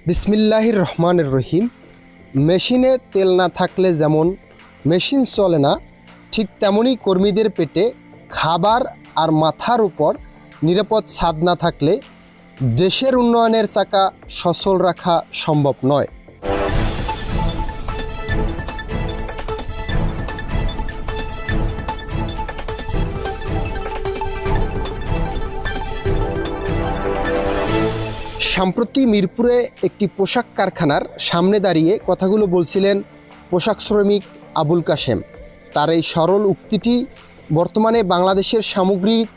বিসমিল্লাহির রহমানির রহিম। মেশিনে তেল না থাকলে যেমন মেশিন চলে না, ঠিক তেমনই কর্মীদের পেটে খাবার আর মাথার উপর নিরাপদ ছাদ না থাকলে দেশের উন্নয়নের চাকা সচল রাখা সম্ভব নয়। সম্প্রতি মিরপুরে একটি পোশাক কারখানার সামনে দাঁড়িয়ে কথাগুলো বলছিলেন পোশাক শ্রমিক আবুল কাশেম। তার এই সরল উক্তিটি বর্তমানে বাংলাদেশের সামগ্রিক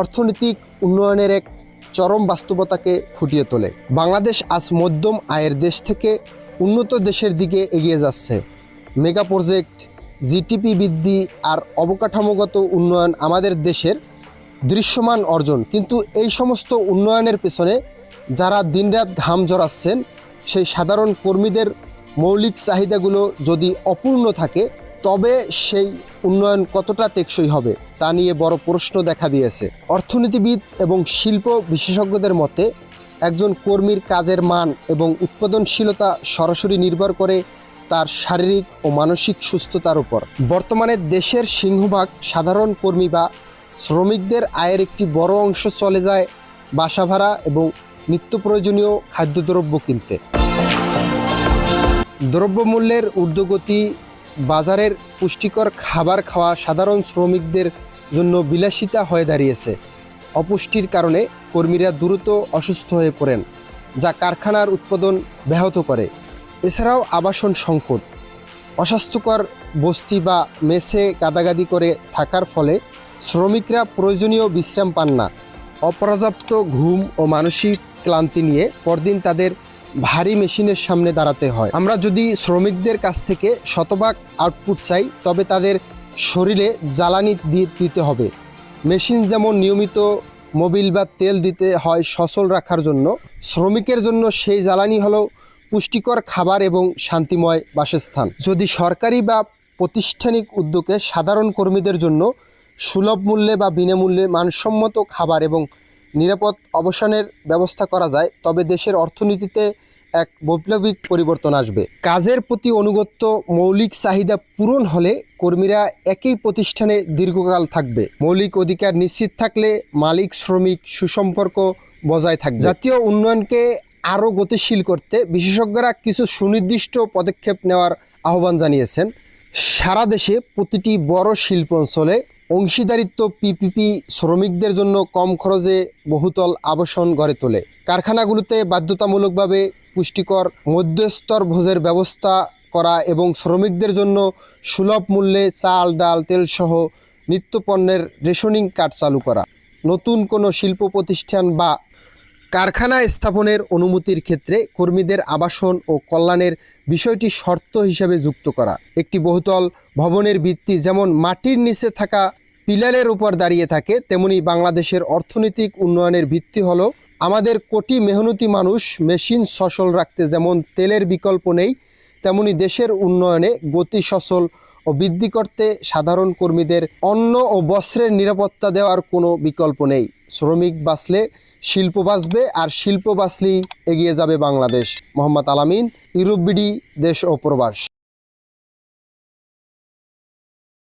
অর্থনৈতিক উন্নয়নের এক চরম বাস্তবতাকে ফুটিয়ে তোলে। বাংলাদেশ আজ মধ্যম আয়ের দেশ থেকে উন্নত দেশের দিকে এগিয়ে যাচ্ছে। মেগা প্রজেক্ট, জিডিপি বৃদ্ধি আর অবকাঠামোগত উন্নয়ন আমাদের দেশের দৃশ্যমান অর্জন, কিন্তু এই সমস্ত উন্নয়নের পেছনে যারা দিনরাত ঘাম ঝরাচ্ছেন সেই সাধারণ কর্মীদের মৌলিক চাহিদাগুলো যদি অপূর্ণ থাকে তবে সেই উন্নয়ন কতটা টেকসই হবে তা নিয়ে বড় প্রশ্ন দেখা দিয়েছে। অর্থনীতিবিদ এবং শিল্প বিশেষজ্ঞদের মতে একজন কর্মীর কাজের মান এবং উৎপাদনশীলতা সরাসরি নির্ভর করে তার শারীরিক ও মানসিক সুস্থতার উপর। বর্তমানে দেশের সিংহভাগ সাধারণ কর্মী বা শ্রমিকদের আয়ের একটি বড় অংশ চলে যায় বাসা ভাড়া এবং নিত্য প্রয়োজনীয় খাদ্যদ্রব্য কিনতে। দ্রব্যমূল্যের ঊর্ধ্বগতি, বাজারের পুষ্টিকর খাবার খাওয়া সাধারণ শ্রমিকদের জন্য বিলাসিতা হয়ে দাঁড়িয়েছে। অপুষ্টির কারণে কর্মীরা দ্রুত অসুস্থ হয়ে পড়েন, যা কারখানার উৎপাদন ব্যাহত করে। এছাড়াও আবাসন সংকট, অস্বাস্থ্যকর বস্তি বা মেসে গাদাগাদি করে থাকার ফলে শ্রমিকরা প্রয়োজনীয় বিশ্রাম পান না। অপর্যাপ্ত ঘুম ও মানসিক ক্লান্তি নিয়ে পরদিন তাদের ভারী মেশিনের সামনে দাঁড়াতে হয়। আমরা যদি শ্রমিকদের কাছ থেকে শতভাগ আউটপুট চাই তবে তাদের শরীরে জ্বালানি দিতে হবে। মেশিন যেমন নিয়মিত মোবিল বা তেল দিতে হয় সচল রাখার জন্য, শ্রমিকের জন্য সেই জ্বালানি হলো পুষ্টিকর খাবার এবং শান্তিময় বাসস্থান। যদি সরকারি বা প্রাতিষ্ঠানিক উদ্যোগে সাধারণ কর্মীদের জন্য সুলভ মূল্যে বা বিনামূল্যে মানসম্মত খাবার এবং নিরাপদ অবসানের ব্যবস্থা করা যায় তবে দেশের অর্থনীতিতে এক বৈপ্লবিক পরিবর্তন আসবে। কাজের প্রতি অনুগত্য, মৌলিক চাহিদা পূরণ হলে কর্মীরা একই প্রতিষ্ঠানে দীর্ঘকাল থাকবে। মৌলিক অধিকার নিশ্চিত থাকলে মালিক শ্রমিক সুসম্পর্ক বজায় থাকবে। জাতীয় উন্নয়নকে আরও গতিশীল করতে বিশেষজ্ঞরা কিছু সুনির্দিষ্ট পদক্ষেপ নেওয়ার আহ্বান জানিয়েছেন। সারা দেশে প্রতিটি বড় শিল্প অঞ্চলে অংশীদারিত্ব পিপিপি শ্রমিকদের জন্য কম খরচে বহুতল আবাসন গড়ে তোলে। কারখানাগুলোতে বাধ্যতামূলকভাবে পুষ্টিকর মধ্যস্তর ভোজের ব্যবস্থা করা এবং শ্রমিকদের জন্য সুলভ মূল্যে চাল, ডাল, তেলসহ নিত্যপণ্যের রেশনিং কার্ড চালু করা। নতুন কোনো শিল্প প্রতিষ্ঠান বা কারখানা স্থাপনের অনুমতির ক্ষেত্রে কর্মীদের আবাসন ও কল্যাণের বিষয়টি শর্ত হিসেবে যুক্ত করা। একটি বহুতল ভবনের ভিত্তি যেমন মাটির নিচে থাকা পিলারের উপর দাঁড়িয়ে থাকে, তেমনি বাংলাদেশের অর্থনৈতিক উন্নয়নের ভিত্তি হলো আমাদের কোটি মেহনতি মানুষ। মেশিন সচল রাখতে যেমন তেলের বিকল্প নেই, তেমনি দেশের উন্নয়নে গতি সচল ও বৃদ্ধি করতে সাধারণ কর্মীদের অন্ন ও বস্ত্রের নিরাপত্তা দেওয়ার কোনো বিকল্প নেই। শ্রমিক বাঁচলে শিল্প বাঁচবে, আর শিল্প বাঁচলেই এগিয়ে যাবে বাংলাদেশ। মোহাম্মদ আলামিন, ইউরোপ বিডি, দেশ ও প্রবাস।